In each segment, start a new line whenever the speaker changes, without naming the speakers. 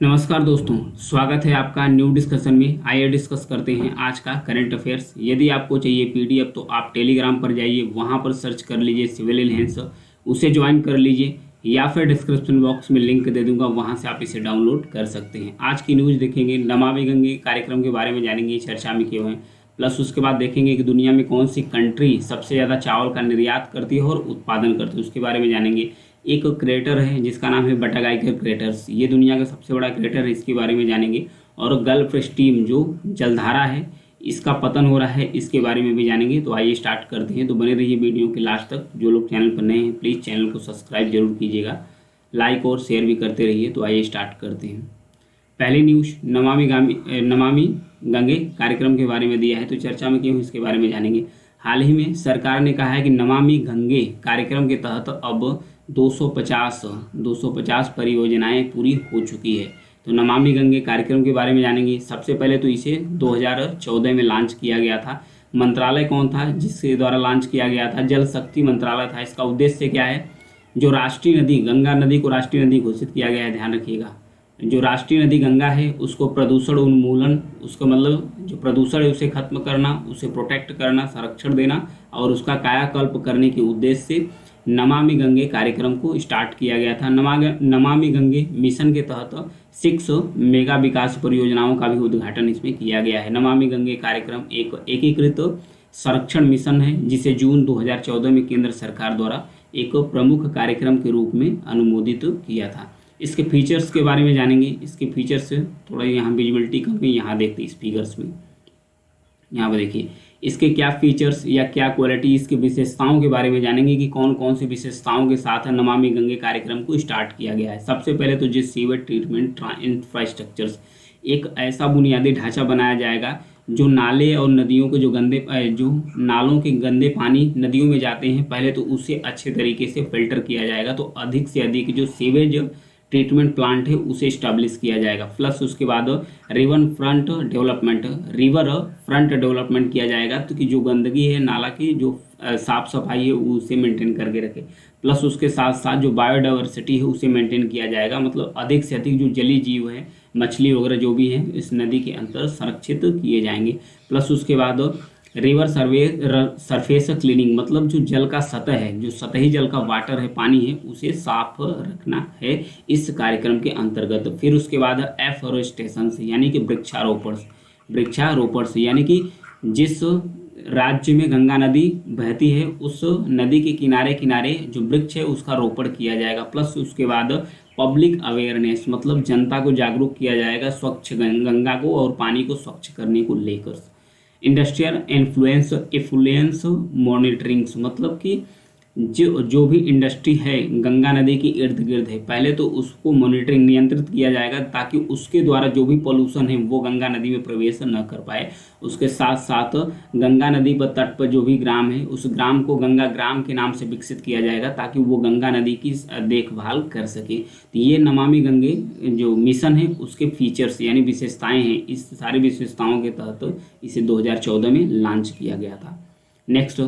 नमस्कार दोस्तों, स्वागत है आपका न्यू डिस्कशन में। आइए डिस्कस करते हैं आज का करंट अफेयर्स। यदि आपको चाहिए पीडीएफ तो आप टेलीग्राम पर जाइए, वहां पर सर्च कर लीजिए सिविल एलायंस, उसे ज्वाइन कर लीजिए या फिर डिस्क्रिप्शन बॉक्स में लिंक दे दूंगा, वहां से आप इसे डाउनलोड कर सकते हैं। आज की न्यूज़ देखेंगे, नमामि गंगे कार्यक्रम के बारे में जानेंगे, चर्चा में किए हुए हैं। प्लस उसके बाद देखेंगे कि दुनिया में कौन सी कंट्री सबसे ज़्यादा चावल का निर्यात करती है और उत्पादन करती है, उसके बारे में जानेंगे। एक क्रेटर है जिसका नाम है बटागाइकर क्रेटर्स, ये दुनिया का सबसे बड़ा क्रेटर है, इसके बारे में जानेंगे। और गल्फ स्ट्रीम जो जलधारा है, इसका पतन हो रहा है, इसके बारे में भी जानेंगे। तो आइए स्टार्ट करते हैं। तो बने रहिए वीडियो के लास्ट तक। जो लोग चैनल पर नए हैं प्लीज़ चैनल को सब्सक्राइब जरूर कीजिएगा, लाइक और शेयर भी करते रहिए। तो आइए स्टार्ट करते हैं। पहली न्यूज़ नमामि गंगे कार्यक्रम के बारे में दिया है, तो चर्चा में क्यों, इसके बारे में जानेंगे। हाल ही में सरकार ने कहा है कि नमामि गंगे कार्यक्रम के तहत अब 250 परियोजनाएं पूरी हो चुकी है। तो नमामि गंगे कार्यक्रम के बारे में जानेंगे। सबसे पहले तो इसे 2014 में लॉन्च किया गया था। मंत्रालय कौन था जिसके द्वारा लॉन्च किया गया था? जल शक्ति मंत्रालय था। इसका उद्देश्य क्या है? जो राष्ट्रीय नदी गंगा नदी को राष्ट्रीय नदी घोषित किया गया है, ध्यान रखिएगा। जो राष्ट्रीय नदी गंगा है उसको प्रदूषण उन्मूलन, उसका मतलब जो प्रदूषण है उसे खत्म करना, उसे प्रोटेक्ट करना, संरक्षण देना और उसका कायाकल्प करने के उद्देश्य से नमामि गंगे कार्यक्रम को स्टार्ट किया गया था। नमामि गंगे मिशन के तहत 6 मेगा विकास परियोजनाओं का भी उद्घाटन इसमें किया गया है। नमामि गंगे कार्यक्रम एक एकीकृत संरक्षण मिशन है जिसे जून 2014 में केंद्र सरकार द्वारा एक प्रमुख कार्यक्रम के रूप में अनुमोदित किया था। इसके फीचर्स के बारे में जानेंगे। इसके फीचर्स थोड़ा यहाँ विजिबिलिटी कम है, यहाँ देखते हैं इस फिगर्स में। यहाँ पर देखिए इसके क्या फीचर्स या क्या क्वालिटी, इसकी विशेषताओं के बारे में जानेंगे कि कौन कौन सी विशेषताओं के साथ नमामि गंगे कार्यक्रम को स्टार्ट किया गया है। सबसे पहले तो जो सीवेज ट्रीटमेंट इंफ्रास्ट्रक्चर्स, एक ऐसा बुनियादी ढांचा बनाया जाएगा जो नाले और नदियों के जो नालों के गंदे पानी नदियों में जाते हैं, पहले तो उसे अच्छे तरीके से फिल्टर किया जाएगा। तो अधिक से अधिक जो सीवेज ट्रीटमेंट प्लांट है उसे स्टैब्लिश किया जाएगा। प्लस उसके बाद रिवर फ्रंट डेवलपमेंट किया जाएगा, तो कि जो गंदगी है नाला की जो साफ सफाई है उसे मेंटेन करके रखे। प्लस उसके साथ साथ जो बायोडाइवर्सिटी है उसे मेंटेन किया जाएगा, मतलब अधिक से अधिक जो जलीय जीव है, मछली वगैरह जो भी है, इस नदी के अंदर संरक्षित किए जाएंगे। प्लस उसके बाद रिवर सरफेस क्लीनिंग, मतलब जो जल का सतह है, जो सतही जल का वाटर है, पानी है, उसे साफ रखना है इस कार्यक्रम के अंतर्गत। फिर उसके बाद एफॉरेस्टेशन यानी कि वृक्षारोपण से, यानी कि जिस राज्य में गंगा नदी बहती है उस नदी के किनारे किनारे जो वृक्ष है उसका रोपण किया जाएगा। प्लस उसके बाद पब्लिक अवेयरनेस, मतलब जनता को जागरूक किया जाएगा स्वच्छ गंगा को और पानी को स्वच्छ करने को लेकर। इंडस्ट्रियल इन्फ्लुएंस मॉनिटरिंग्स, मतलब कि जो भी इंडस्ट्री है गंगा नदी के इर्द गिर्द है, पहले तो उसको मॉनिटरिंग नियंत्रित किया जाएगा ताकि उसके द्वारा जो भी पॉल्यूशन है वो गंगा नदी में प्रवेश न कर पाए। उसके साथ साथ गंगा नदी पर तट पर जो भी ग्राम है उस ग्राम को गंगा ग्राम के नाम से विकसित किया जाएगा ताकि वो गंगा नदी की देखभाल कर सके। तो ये नमामि गंगे जो मिशन है उसके फीचर्स यानी विशेषताएं हैं, इस सारी विशेषताओं के तहत इसे 2014 में लॉन्च किया गया था। नेक्स्ट,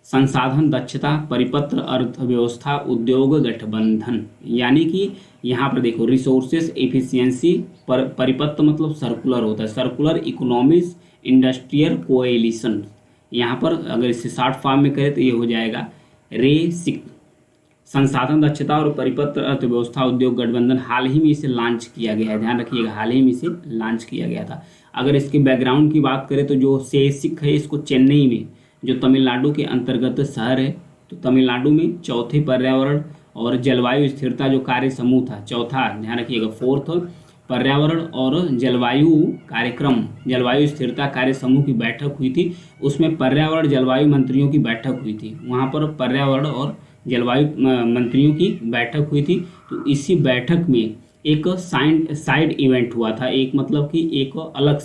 संसाधन दक्षता परिपत्र अर्थव्यवस्था उद्योग गठबंधन, यानी कि यहाँ पर देखो रिसोर्सेस एफिशिएंसी परिपत्र मतलब सर्कुलर होता है, सर्कुलर इकोनॉमिक्स इंडस्ट्रियल कोएलिशन। यहाँ पर अगर इसे शॉर्ट फॉर्म में करें तो ये हो जाएगा रेसिक। संसाधन दक्षता और परिपत्र अर्थव्यवस्था उद्योग गठबंधन हाल ही में इसे लॉन्च किया गया है, ध्यान रखिएगा, हाल ही में इसे लॉन्च किया गया था। अगर इसके बैकग्राउंड की बात करें तो जो सेसिक है इसको चेन्नई में, जो तमिलनाडु के अंतर्गत शहर है, तो तमिलनाडु में चौथे पर्यावरण और जलवायु स्थिरता जो कार्य समूह था, चौथा ध्यान रखिएगा, फोर्थ पर्यावरण और जलवायु स्थिरता कार्य समूह की बैठक हुई थी। उसमें पर्यावरण जलवायु मंत्रियों की बैठक हुई थी, वहाँ पर पर्यावरण और जलवायु मंत्रियों की बैठक हुई थी। तो इसी बैठक में एक साइड इवेंट हुआ था, एक मतलब कि एक अलग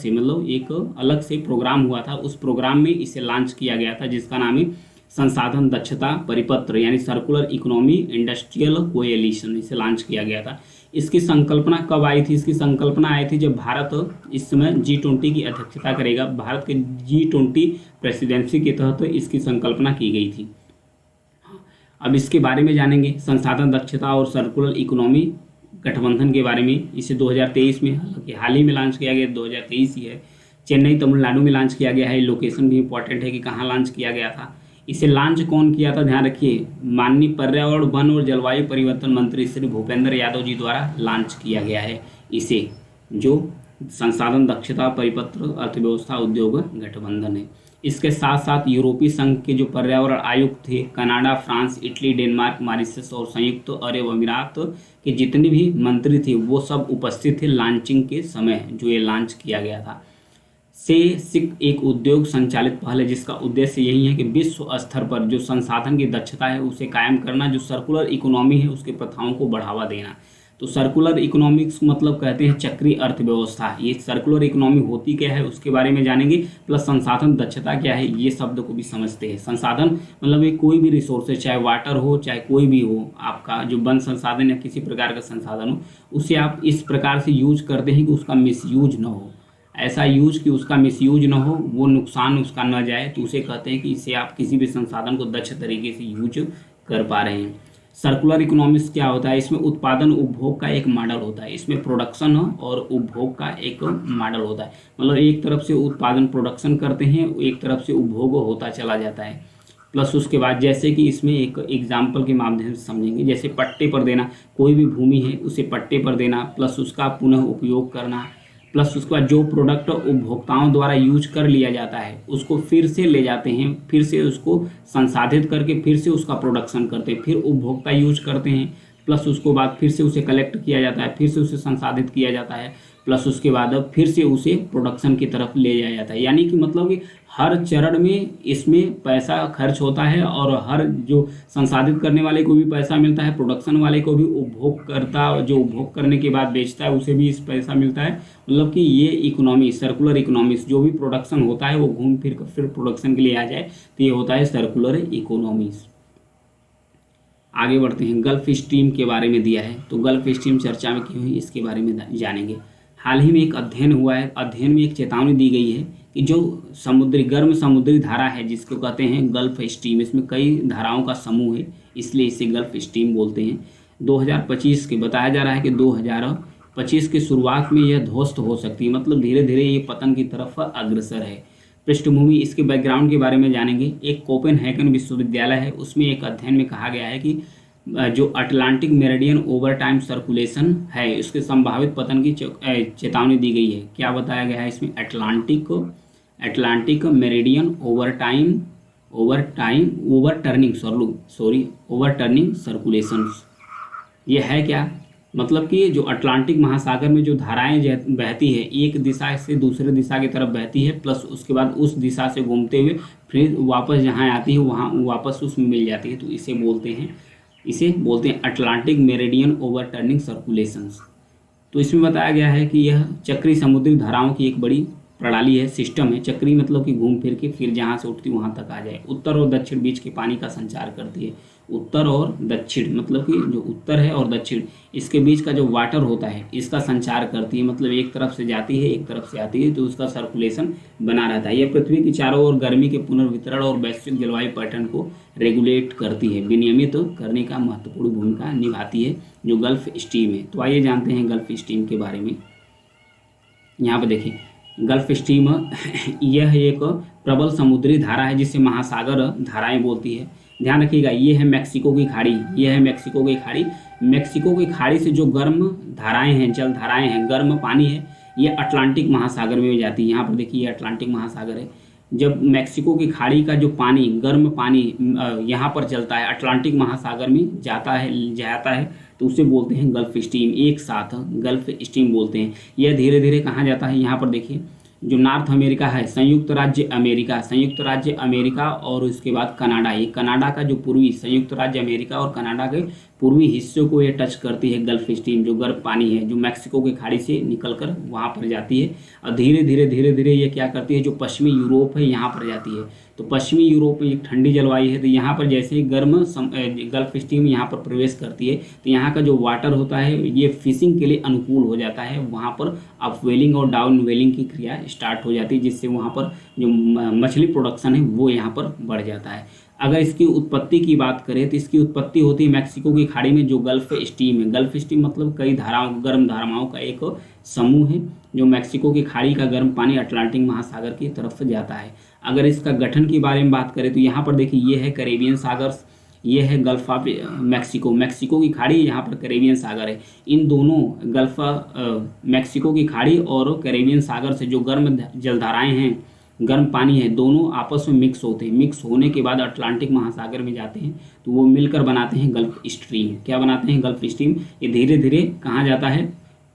से प्रोग्राम हुआ था। उस प्रोग्राम में इसे लॉन्च किया गया था जिसका नाम है संसाधन दक्षता परिपत्र यानी सर्कुलर इकोनॉमी इंडस्ट्रियल कोएलिशन, इसे लॉन्च किया गया था। इसकी संकल्पना कब आई थी? इसकी संकल्पना आई थी जब भारत इस समय G20 की अध्यक्षता करेगा। भारत के G20 प्रेसिडेंसी के तहत इसकी संकल्पना की गई थी। अब इसके बारे में जानेंगे। संसाधन दक्षता और सर्कुलर इकोनॉमी गठबंधन के बारे में। इसे 2023 में, हालांकि हाल ही में लॉन्च किया गया, 2023 ही है, चेन्नई तमिलनाडु में लॉन्च किया गया है। लोकेशन भी इंपॉर्टेंट है कि कहाँ लॉन्च किया गया था। इसे लॉन्च कौन किया था, ध्यान रखिए, माननीय पर्यावरण, वन और जलवायु परिवर्तन मंत्री श्री भूपेंद्र यादव जी द्वारा लॉन्च किया गया है इसे, जो संसाधन दक्षता परिपत्र अर्थव्यवस्था उद्योग गठबंधन है। इसके साथ साथ यूरोपीय संघ के जो पर्यावरण आयुक्त थे, Canada, France, Italy, Denmark, Mauritius और संयुक्त अरब अमीरात के जितने भी मंत्री थे वो सब उपस्थित थे लॉन्चिंग के समय, जो ये लॉन्च किया गया था। सिक एक उद्योग संचालित पहल है जिसका उद्देश्य यही है कि विश्व स्तर पर जो संसाधन की दक्षता है उसे कायम करना, जो सर्कुलर इकोनॉमी है उसके प्रथाओं को बढ़ावा देना। तो सर्कुलर इकोनॉमिक्स मतलब कहते हैं चक्रीय अर्थव्यवस्था। ये सर्कुलर इकोनॉमी होती क्या है उसके बारे में जानेंगे, प्लस संसाधन दक्षता क्या है ये शब्द को भी समझते हैं। संसाधन मतलब ये कोई भी रिसोर्सेज, चाहे वाटर हो चाहे कोई भी हो, आपका जो वन संसाधन या किसी प्रकार का संसाधन हो, उसे आप इस प्रकार से यूज करते हैं कि उसका मिसयूज न हो, ऐसा यूज कि उसका मिसयूज ना हो, वो नुकसान उसका न जाए, तो उसे कहते हैं कि इसे आप किसी भी संसाधन को दक्ष तरीके से यूज कर पा रहे हैं। सर्कुलर इकोनॉमिक्स क्या होता है, इसमें उत्पादन उपभोग का एक मॉडल होता है, इसमें प्रोडक्शन और उपभोग का एक मॉडल होता है। मतलब एक तरफ से उत्पादन प्रोडक्शन करते हैं, एक तरफ से उपभोग होता चला जाता है। प्लस उसके बाद जैसे कि इसमें एक एग्जाम्पल के माध्यम से समझेंगे, जैसे पट्टे पर देना, कोई भी भूमि है उसे पट्टे पर देना, प्लस उसका पुनः उपयोग करना, प्लस उसके बाद जो प्रोडक्ट उपभोक्ताओं द्वारा यूज कर लिया जाता है उसको फिर से ले जाते हैं, फिर से उसको संसाधित करके फिर से उसका प्रोडक्शन करते हैं, फिर उपभोक्ता यूज करते हैं, प्लस उसको बाद फिर से उसे कलेक्ट किया जाता है, फिर से उसे संसाधित किया जाता है, प्लस उसके बाद अब फिर से उसे प्रोडक्शन की तरफ ले जाया जाता है। यानी कि मतलब कि हर चरण में इसमें पैसा खर्च होता है और हर जो संसाधित करने वाले को भी पैसा मिलता है, प्रोडक्शन वाले को भी, उपभोगकर्ता जो उपभोग करने के बाद बेचता है उसे भी इस पैसा मिलता है। मतलब कि ये इकोनॉमी, सर्कुलर इकोनॉमिक्स, जो भी प्रोडक्शन होता है वो घूम फिर कर फिर प्रोडक्शन के लिए आ जाए, तो ये होता है सर्कुलर इकोनॉमिक्स। आगे बढ़ते हैं, गल्फ स्ट्रीम के बारे में दिया है, तो गल्फ स्ट्रीम चर्चा में की हुई, इसके बारे में जानेंगे। हाल ही में एक अध्ययन हुआ है, अध्ययन में एक चेतावनी दी गई है कि जो गर्म समुद्री धारा है जिसको कहते हैं गल्फ स्ट्रीम, इसमें कई धाराओं का समूह है, इसलिए इसे गल्फ स्ट्रीम बोलते हैं। 2025 के बताया जा रहा है कि 2025 की शुरुआत में यह ध्वस्त हो सकती है, मतलब धीरे धीरे ये पतन की तरफ अग्रसर है। पृष्ठभूमि, इसके बैकग्राउंड के बारे में जानेंगे। एक कोपेनहेगन विश्वविद्यालय है, उसमें एक अध्ययन में कहा गया है कि जो Atlantic meridian over time circulation है उसके संभावित पतन की चेतावनी दी गई है। क्या बताया गया है इसमें, अटलांटिक मेरिडियन ओवरटर्निंग सर्कुलेशंस। ये है क्या, मतलब कि जो अटलांटिक महासागर में जो धाराएं बहती है एक दिशा से दूसरे दिशा की तरफ बहती है, प्लस उसके बाद उस दिशा से घूमते हुए फिर वापस जहाँ आती है वहाँ वापस उसमें मिल जाती है, तो इसे बोलते हैं अटलांटिक मेरिडियन ओवरटर्निंग सर्कुलेशंस। तो इसमें बताया गया है कि यह चक्री समुद्री धाराओं की एक बड़ी प्रणाली है, सिस्टम है। चक्री मतलब कि घूम फिर के फिर जहाँ से उठती वहाँ तक आ जाए। उत्तर और दक्षिण बीच के पानी का संचार करती है। उत्तर और दक्षिण मतलब कि जो उत्तर है और दक्षिण इसके बीच का जो वाटर होता है इसका संचार करती है, मतलब एक तरफ से जाती है एक तरफ से आती है, तो उसका सर्कुलेशन बना रहता है। यह पृथ्वी की चारों ओर गर्मी के पुनर्वितरण और वैश्विक जलवायु पैटर्न को रेगुलेट करती है, विनियमित करने का महत्वपूर्ण भूमिका निभाती है जो गल्फ स्ट्रीम है। तो आइए जानते हैं गल्फ स्ट्रीम के बारे में। यहाँ पर देखिए, गल्फ स्ट्रीम यह एक प्रबल समुद्री धारा है जिसे महासागर धाराएं बोलती है। ध्यान रखिएगा, ये है मैक्सिको की खाड़ी, ये है मैक्सिको की खाड़ी। मैक्सिको की खाड़ी से जो गर्म धाराएं हैं, जल धाराएं हैं, गर्म पानी है, ये अटलांटिक महासागर में जाती है। यहाँ पर देखिए ये अटलांटिक महासागर है। जब मैक्सिको की खाड़ी का जो पानी, गर्म पानी यहाँ पर चलता है, अटलांटिक महासागर में जाता है तो उसे बोलते हैं गल्फ स्ट्रीम। एक साथ गल्फ स्ट्रीम बोलते हैं। यह धीरे धीरे कहाँ जाता है, यहाँ पर देखिए जो नॉर्थ अमेरिका है, संयुक्त राज्य अमेरिका और उसके बाद कनाडा, ये कनाडा का जो पूर्वी, संयुक्त राज्य अमेरिका और कनाडा के पूर्वी हिस्सों को ये टच करती है गल्फ स्ट्रीम, जो गर्म पानी है जो मैक्सिको की खाड़ी से निकलकर वहाँ पर जाती है और धीरे धीरे ये क्या करती है, जो पश्चिमी यूरोप है यहाँ पर जाती है। तो पश्चिमी यूरोप में एक ठंडी जलवायु है, तो यहाँ पर जैसे ही गल्फ स्ट्रीम यहाँ पर प्रवेश करती है तो यहाँ का जो वाटर होता है ये फिशिंग के लिए अनुकूल हो जाता है। वहाँ पर अपवेलिंग और डाउन वेलिंग की क्रिया स्टार्ट हो जाती है, जिससे वहाँ पर जो मछली प्रोडक्शन है वो यहाँ पर बढ़ जाता है। अगर इसकी उत्पत्ति की बात करें तो इसकी उत्पत्ति होती है मैक्सिको की खाड़ी में, जो गल्फ स्ट्रीम है। गल्फ स्ट्रीम मतलब कई धाराओं, गर्म धाराओं का एक समूह है जो मैक्सिको की खाड़ी का गर्म पानी अटलांटिक महासागर की तरफ से जाता है। अगर इसका गठन के बारे में बात करें तो यहाँ पर देखिए ये है कैरेबियन सागर, ये है गल्फ ऑफ मैक्सिको, मैक्सिको की खाड़ी, यहाँ पर कैरेबियन सागर है। इन दोनों गल्फ मैक्सिको की खाड़ी और कैरेबियन सागर से जो गर्म जलधाराएं हैं, गर्म पानी है, दोनों आपस में मिक्स होते हैं। मिक्स होने के बाद अटलांटिक महासागर में जाते हैं तो वो मिलकर बनाते हैं गल्फ स्ट्रीम। क्या बनाते हैं? Gulf stream. ये धीरे धीरे कहाँ जाता है?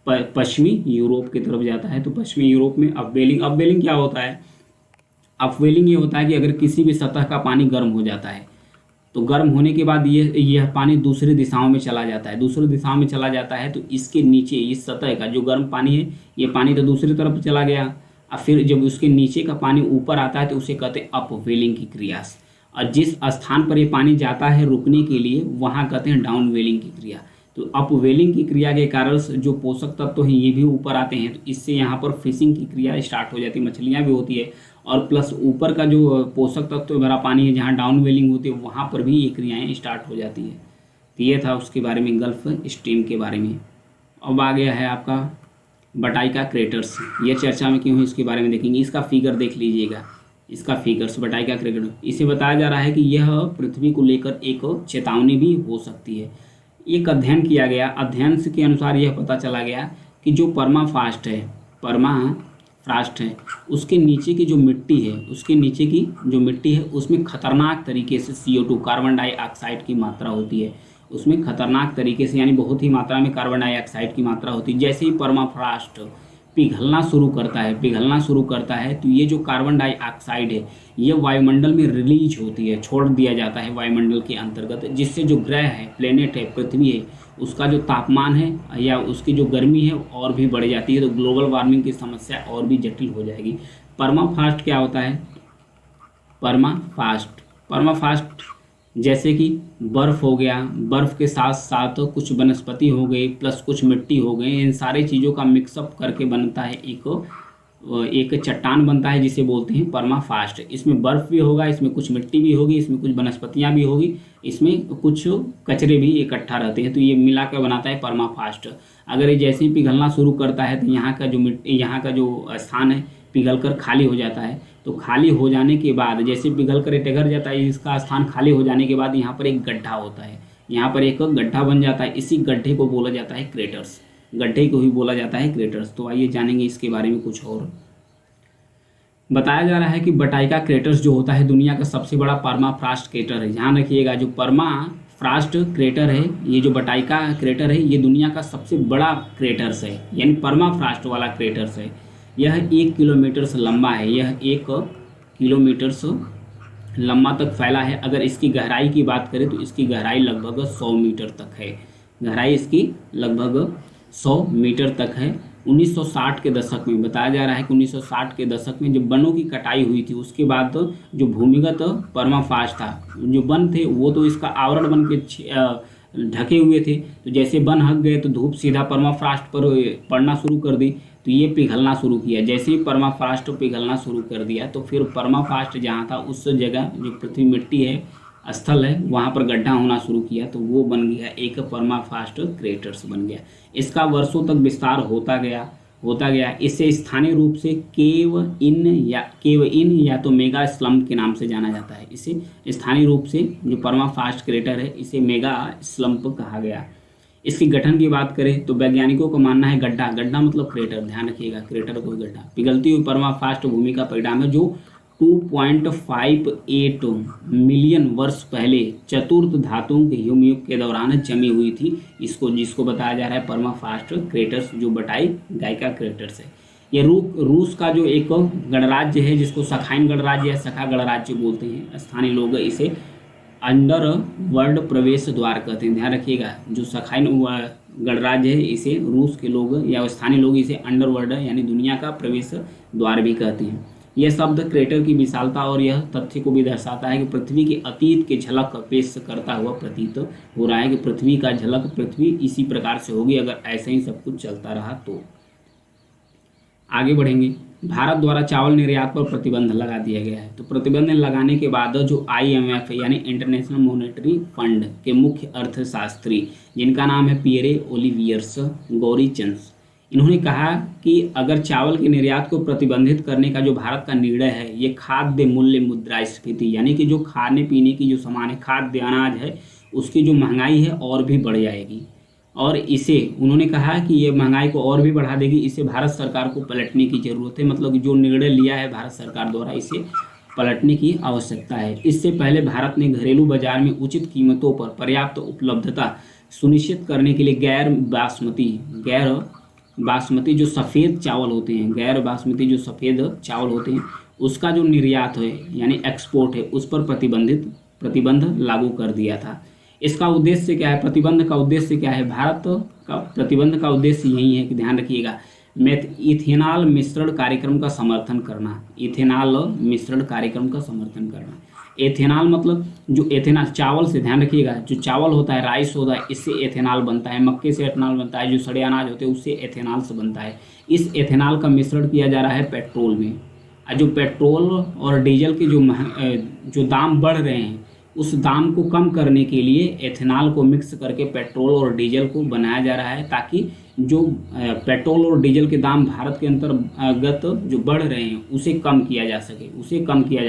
पश्चिमी यूरोप की तरफ जाता है। तो पश्चिमी यूरोप में अपवेलिंग, अपवेलिंग क्या होता है? अपवेलिंग ये होता है कि अगर किसी भी सतह का पानी गर्म हो जाता है तो गर्म होने के बाद यह पानी दूसरी दिशाओं में चला जाता है। दूसरी दिशाओं में चला जाता है तो इसके नीचे इस सतह का जो गर्म पानी है, ये पानी तो दूसरी तरफ चला गया। और फिर जब उसके नीचे का पानी ऊपर आता है तो उसे कहते हैं अपवेलिंग की क्रिया। और जिस स्थान पर ये पानी जाता है रुकने के लिए, वहाँ कहते हैं डाउनवेलिंग की क्रिया। तो अपवेलिंग की क्रिया के कारण जो पोषक तत्व हैं ये भी ऊपर आते हैं, तो इससे यहाँ पर फिशिंग की क्रिया स्टार्ट हो जाती है, मछलियाँ भी होती है। और प्लस ऊपर का जो पोषक तत्व भरा पानी है, जहाँ डाउनवेलिंग होती है, वहाँ पर भी ये क्रियाएँ स्टार्ट हो जाती है। तो ये था उसके बारे में, गल्फ स्ट्रीम के बारे में। अब आ गया है आपका बटाइका क्रेटर्स। ये चर्चा में क्यों है इसके बारे में देखेंगे। इसका फिगर देख लीजिएगा, इसका फिगर्स बटाइका क्रेटर। इसे बताया जा रहा है कि यह पृथ्वी को लेकर एक चेतावनी भी हो सकती है। एक अध्ययन किया गया, अध्ययन के अनुसार यह पता चला गया कि जो परमाफ्रॉस्ट है, उसके नीचे की जो मिट्टी है, उसके नीचे की जो मिट्टी है उसमें खतरनाक तरीके से CO2 कार्बन डाइऑक्साइड की मात्रा होती है। उसमें खतरनाक तरीके से, यानी बहुत ही मात्रा में कार्बन डाइऑक्साइड की मात्रा होती है। जैसे ही परमाफ्रॉस्ट पिघलना शुरू करता है तो ये जो कार्बन डाइऑक्साइड है ये वायुमंडल में रिलीज होती है, छोड़ दिया जाता है वायुमंडल के अंतर्गत, जिससे जो ग्रह है, प्लेनेट है, पृथ्वी है, उसका जो तापमान है या उसकी जो गर्मी है और भी बढ़ जाती है। तो ग्लोबल वार्मिंग की समस्या और भी जटिल हो जाएगी। परमाफ्रॉस्ट क्या होता है? परमाफ्रॉस्ट जैसे कि बर्फ़ हो गया, बर्फ़ के साथ साथ कुछ वनस्पति हो गई प्लस कुछ मिट्टी हो गई, इन सारी चीज़ों का मिक्सअप करके बनता है एक चट्टान बनता है जिसे बोलते हैं परमाफ्रॉस्ट। इसमें बर्फ़ भी होगा, इसमें कुछ मिट्टी भी होगी, इसमें कुछ वनस्पतियाँ भी होगी, इसमें कुछ कचरे भी इकट्ठा रहते हैं, तो ये मिला कर बनाता है परमाफ्रॉस्ट। अगर ये जैसे ही पिघलना शुरू करता है तो यहाँ का जो स्थान है पिघल कर खाली हो जाता है। तो खाली हो जाने के बाद, जैसे पिघल कर टघर जाता है, इसका स्थान खाली हो जाने के बाद यहाँ पर एक गड्ढा होता है, यहाँ पर एक गड्ढा बन जाता है। इसी गड्ढे को बोला जाता है क्रेटर्स, गड्ढे को ही बोला जाता है क्रेटर्स। तो आइए जानेंगे इसके बारे में कुछ और। बताया जा रहा है कि बटाइका क्रेटर्स जो होता है दुनिया का सबसे बड़ा परमाफ्रॉस्ट क्रेटर है। ध्यान रखिएगा, जो परमाफ्रॉस्ट क्रेटर है, ये जो बटाइका क्रेटर है, ये दुनिया का सबसे बड़ा क्रेटर्स है, यानी परमाफ्रॉस्ट वाला क्रेटर्स है। यह 1 किलोमीटर से लंबा है, यह 1 किलोमीटर से लंबा तक फैला है। अगर इसकी गहराई की बात करें तो इसकी गहराई लगभग 100 मीटर तक है। गहराई इसकी लगभग 100 मीटर तक है। 1960 के दशक में बताया जा रहा है कि 1960 के दशक में जब वनों की कटाई हुई थी, उसके बाद तो जो भूमिगत परमाफ्रॉस्ट था, जो वन थे वो तो इसका आवरण बन के ढके हुए थे। तो जैसे वन हट गए तो धूप सीधा परमाफ्रॉस्ट पर पड़ना शुरू कर दी, तो ये पिघलना शुरू किया। जैसे ही परमाफ्रॉस्ट पिघलना शुरू कर दिया तो फिर परमाफ्रॉस्ट जहाँ था उस जगह जो पृथ्वी मिट्टी है, स्थल है, वहाँ पर गड्ढा होना शुरू किया, तो वो बन गया एक परमाफ्रॉस्ट क्रेटर्स बन गया। इसका वर्षों तक विस्तार होता गया। इसे स्थानीय रूप से केव इन या तो मेगा स्लम्प के नाम से जाना जाता है। इसे स्थानीय रूप से जो परमाफ्रॉस्ट क्रेटर है इसे मेगा स्लम्प कहा गया। इसकी गठन की बात करें तो वैज्ञानिकों का मानना है गड्ढा मतलब क्रेटर, ध्यान रखिएगा, क्रेटर कोई गड्ढा, पिघलती हुई परमाफ्रॉस्ट भूमि का परिणाम है जो 2.58 मिलियन वर्ष पहले चतुर्थ धातुओं के हिमयुग के दौरान जमी हुई थी। जिसको बताया जा रहा है परमाफ्रॉस्ट क्रेटर्स, जो बटाइका क्रेटर्स है। ये रूस का जो एक गणराज्य है जिसको सखाइन गणराज्य या सखा गणराज्य बोलते हैं, स्थानीय लोग इसे अंडर वर्ल्ड प्रवेश द्वार कहते हैं। ध्यान रखिएगा, जो सखाइन गणराज्य है इसे रूस के लोग या स्थानीय लोग इसे अंडरवर्ल्ड यानी दुनिया का प्रवेश द्वार भी कहते हैं। यह शब्द क्रेटर की विशालता और यह तथ्य को भी दर्शाता है कि पृथ्वी के अतीत के झलक पेश करता हुआ प्रतीत हो रहा है कि पृथ्वी का झलक पृथ्वी इसी प्रकार से होगी अगर ऐसे ही सब कुछ चलता रहा तो। आगे बढ़ेंगे। भारत द्वारा चावल निर्यात पर प्रतिबंध लगा दिया गया है। तो प्रतिबंध लगाने के बाद जो IMF यानी इंटरनेशनल मॉनेटरी फंड के मुख्य अर्थशास्त्री, जिनका नाम है पियरे ओलिवियर्स गौरीचंस, इन्होंने कहा कि अगर चावल के निर्यात को प्रतिबंधित करने का जो भारत का निर्णय है, ये खाद्य मूल्य मुद्रास्फीति यानी कि जो खाने पीने की जो सामान है, खाद्य अनाज है, उसकी जो महंगाई है और भी बढ़ जाएगी। और इसे उन्होंने कहा कि ये महंगाई को और भी बढ़ा देगी। इसे भारत सरकार को पलटने की ज़रूरत है। मतलब जो निर्णय लिया है भारत सरकार द्वारा, इसे पलटने की आवश्यकता है। इससे पहले भारत ने घरेलू बाजार में उचित कीमतों पर पर्याप्त उपलब्धता सुनिश्चित करने के लिए गैर बासमती जो सफ़ेद चावल होते हैं, गैर बासमती जो सफ़ेद चावल होते हैं, उसका जो निर्यात है यानी एक्सपोर्ट है, उस पर प्रतिबंध लागू कर दिया था। इसका उद्देश्य क्या है? प्रतिबंध का उद्देश्य क्या है? भारत का प्रतिबंध का उद्देश्य यही है कि ध्यान रखिएगा, इथेनॉल मिश्रण कार्यक्रम का समर्थन करना। इथेनॉल मिश्रण कार्यक्रम का समर्थन करना। एथेनॉल मतलब जो एथेनॉल चावल से, ध्यान रखिएगा, जो चावल होता है, राइस होता है, इससे एथेनॉल बनता है। मक्के से एथेनॉल बनता है। जो सड़े अनाज होते हैं उससे एथेनॉल से बनता है। इस एथेनॉल का मिश्रण किया जा रहा है पेट्रोल में। जो पेट्रोल और डीजल के जो दाम बढ़ रहे हैं, उस दाम को कम करने के लिए एथेनॉल को मिक्स करके पेट्रोल और डीजल को बनाया जा रहा है, ताकि जो पेट्रोल और डीजल के दाम भारत के अंतर्गत जो बढ़ रहे हैं उसे कम किया जा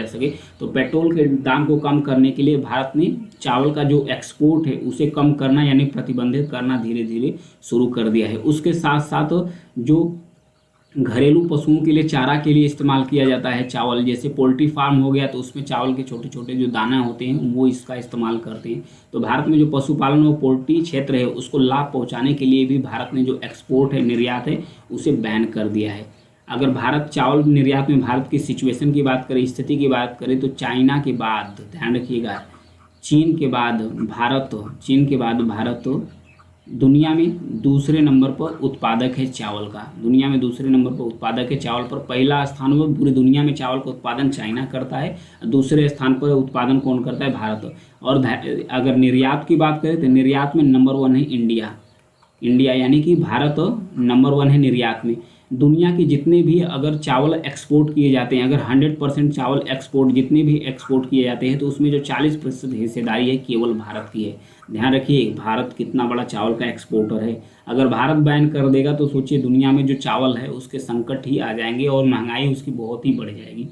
सके। तो पेट्रोल के दाम को कम करने के लिए भारत ने चावल का जो एक्सपोर्ट है उसे कम करना यानी प्रतिबंधित करना धीरे धीरे शुरू कर दिया है। उसके साथ साथ जो घरेलू पशुओं के लिए चारा के लिए इस्तेमाल किया जाता है चावल, जैसे पोल्ट्री फार्म हो गया, तो उसमें चावल के छोटे छोटे जो दाना होते हैं वो इसका इस्तेमाल करते हैं। तो भारत में जो पशुपालन और पोल्ट्री क्षेत्र है उसको लाभ पहुंचाने के लिए भी भारत ने जो एक्सपोर्ट है, निर्यात है, उसे बैन कर दिया है। अगर भारत चावल निर्यात में भारत की सिचुएशन की बात करें, स्थिति की बात करें, तो चाइना के बाद, ध्यान रखिएगा, चीन के बाद भारत दुनिया में दूसरे नंबर पर उत्पादक है चावल का। दुनिया में दूसरे नंबर पर उत्पादक है चावल पर। पहला स्थान पर पूरी दुनिया में चावल का उत्पादन चाइना करता है, दूसरे स्थान पर उत्पादन कौन करता है? भारत। और अगर निर्यात की बात करें तो निर्यात में नंबर 1 है इंडिया, यानी कि भारत नंबर 1 है निर्यात में। दुनिया के जितने भी अगर चावल एक्सपोर्ट किए जाते हैं, अगर 100% चावल एक्सपोर्ट जितने भी एक्सपोर्ट किए जाते हैं, तो उसमें जो 40% हिस्सेदारी है केवल भारत की है। ध्यान रखिए, भारत कितना बड़ा चावल का एक्सपोर्टर है। अगर भारत बैन कर देगा तो सोचिए दुनिया में जो चावल है उसके संकट ही आ जाएंगे और महंगाई उसकी बहुत ही बढ़ जाएगी।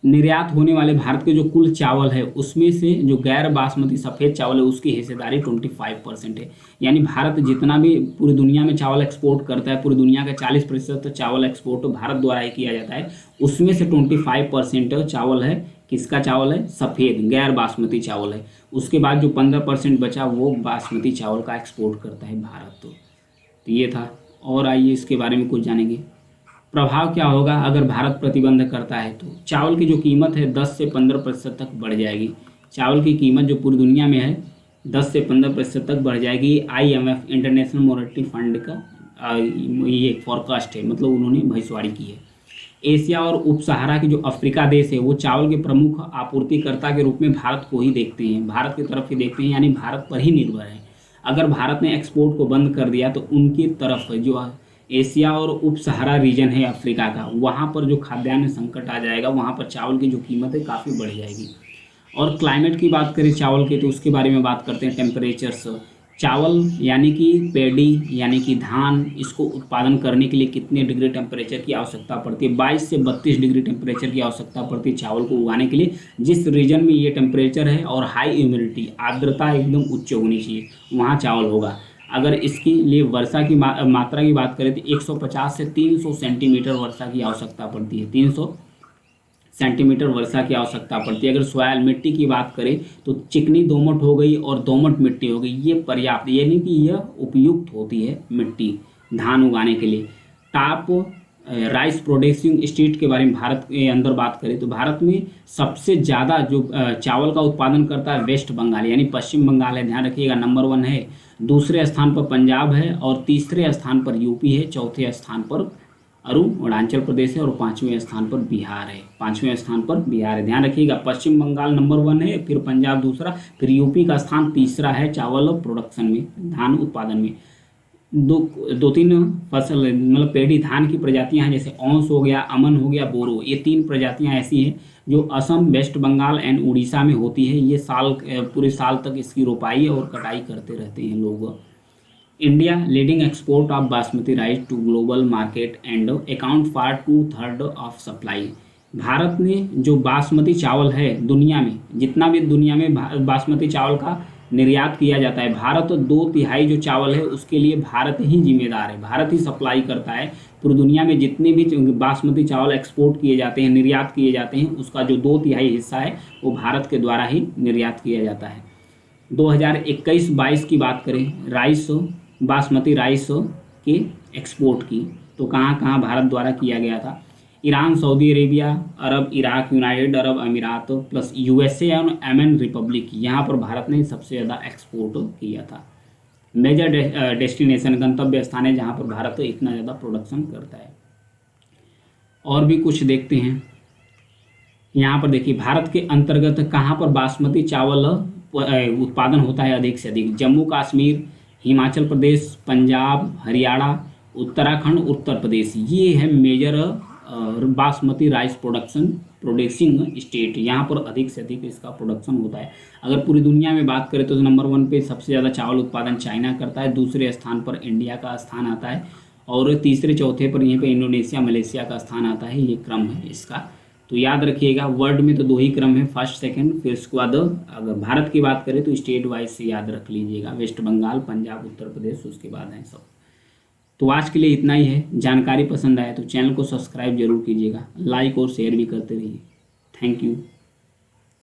निर्यात होने वाले भारत के जो कुल चावल है उसमें से जो गैर बासमती सफ़ेद चावल है उसकी हिस्सेदारी 25% है। यानी भारत जितना भी पूरी दुनिया में चावल एक्सपोर्ट करता है, पूरी दुनिया का 40% चावल एक्सपोर्ट भारत द्वारा ही किया जाता है। उसमें से 25% चावल है, किसका चावल है? सफ़ेद गैर बासमती चावल है। उसके बाद जो 15% बचा वो बासमती चावल का एक्सपोर्ट करता है भारत। तो ये था। और आइए इसके बारे में कुछ जानेंगे। प्रभाव क्या होगा अगर भारत प्रतिबंध करता है? तो चावल की जो कीमत है 10 से 15% तक बढ़ जाएगी। चावल की कीमत जो पूरी दुनिया में है 10 से 15% तक बढ़ जाएगी। IMF इंटरनेशनल मॉनेटरी फंड का ये फॉरकास्ट है, मतलब उन्होंने भविष्यवाणी की है। एशिया और उप सहारा की जो अफ्रीका देश है वो चावल के प्रमुख आपूर्तिकर्ता के रूप में भारत को ही देखते हैं, भारत की तरफ ही देखते हैं, यानी भारत पर ही निर्भर है। अगर भारत ने एक्सपोर्ट को बंद कर दिया तो उनकी तरफ जो एशिया और उप सहारा रीजन है अफ्रीका का, वहाँ पर जो खाद्यान्न संकट आ जाएगा, वहाँ पर चावल की जो कीमत है काफ़ी बढ़ जाएगी। और क्लाइमेट की बात करें चावल के, तो उसके बारे में बात करते हैं। टेम्परेचर्स, चावल यानी कि पैडी यानी कि धान, इसको उत्पादन करने के लिए कितने डिग्री टेम्परेचर की आवश्यकता पड़ती है? 22 से 32 डिग्री टेम्परेचर की आवश्यकता पड़ती है चावल को उगाने के लिए। जिस रीजन में ये टेम्परेचर है और हाई ह्यूमिडिटी, आर्द्रता एकदम उच्च होनी चाहिए, वहाँ चावल होगा। अगर इसके लिए वर्षा की मात्रा की बात करें तो 150 से 300 सेंटीमीटर वर्षा की आवश्यकता पड़ती है। 300 सेंटीमीटर वर्षा की आवश्यकता पड़ती है। अगर सॉयल मिट्टी की बात करें तो चिकनी दोमट हो गई और दोमट मिट्टी हो गई, ये पर्याप्त, यानी कि यह उपयुक्त होती है मिट्टी धान उगाने के लिए। टॉप राइस प्रोड्यूसिंग स्टेट के बारे में भारत के अंदर बात करें तो भारत में सबसे ज़्यादा जो चावल का उत्पादन करता है वेस्ट बंगाल यानी पश्चिम बंगाल है। ध्यान रखिएगा, नंबर 1 है। दूसरे स्थान पर पंजाब है और तीसरे स्थान पर यूपी है। चौथे स्थान पर अरुणाचल प्रदेश है और 5वें स्थान पर बिहार है। ध्यान रखिएगा, पश्चिम बंगाल नंबर 1 है, फिर पंजाब दूसरा, फिर यूपी का स्थान तीसरा है चावल प्रोडक्शन में, धान उत्पादन में। दो दो तीन फसल मतलब पेड़ी धान की प्रजातियां हैं, जैसे औंस हो गया, अमन हो गया, बोरो, ये तीन प्रजातियां ऐसी हैं जो असम, वेस्ट बंगाल एंड उड़ीसा में होती है। ये पूरे साल तक इसकी रोपाई और कटाई करते रहते हैं लोग। India leading export of basmati rice to global market and account for 2/3 of supply. भारत ने जो बासमती चावल है, दुनिया में जितना भी दुनिया में बासमती चावल का निर्यात किया जाता है, भारत 2/3 जो चावल है उसके लिए भारत ही जिम्मेदार है, भारत ही सप्लाई करता है। पूरी दुनिया में जितने भी बासमती चावल एक्सपोर्ट किए जाते हैं, निर्यात किए जाते हैं, उसका जो 2/3 हिस्सा है वो भारत के द्वारा ही निर्यात किया जाता है। 2021-22 की बात करें राइस, बासमती राइस के एक्सपोर्ट की, तो कहाँ कहाँ भारत द्वारा किया गया था। ईरान, सऊदी अरेबिया, अरब, इराक, यूनाइटेड अरब अमीरात प्लस यूएसए और येमेन रिपब्लिक, यहाँ पर भारत ने सबसे ज़्यादा एक्सपोर्ट किया था। मेजर डेस्टिनेशन, गंतव्य स्थान है जहाँ पर भारत इतना ज़्यादा प्रोडक्शन करता है। और भी कुछ देखते हैं। यहाँ पर देखिए भारत के अंतर्गत कहाँ पर बासमती चावल उत्पादन होता है अधिक से अधिक। जम्मू कश्मीर, हिमाचल प्रदेश, पंजाब, हरियाणा, उत्तराखंड, उत्तर प्रदेश, ये है major basmati rice producing state. यहाँ पर अधिक से अधिक इसका प्रोडक्शन होता है। अगर पूरी दुनिया में बात करें तो नंबर 1 पे सबसे ज़्यादा चावल उत्पादन चाइना करता है, दूसरे स्थान पर इंडिया का स्थान आता है और तीसरे चौथे पर यहीं पे इंडोनेशिया, मलेशिया का स्थान आता है। ये क्रम है इसका, तो याद रखिएगा। वर्ल्ड में तो 2 ही क्रम है, फर्स्ट सेकंड, फिर उसके बाद अगर भारत की बात करें तो स्टेट वाइज से याद रख लीजिएगा, वेस्ट बंगाल, पंजाब, उत्तर प्रदेश, उसके बाद हैं सब। तो आज के लिए इतना ही है। जानकारी पसंद आए तो चैनल को सब्सक्राइब जरूर कीजिएगा, लाइक और शेयर भी करते रहिए। Thank you.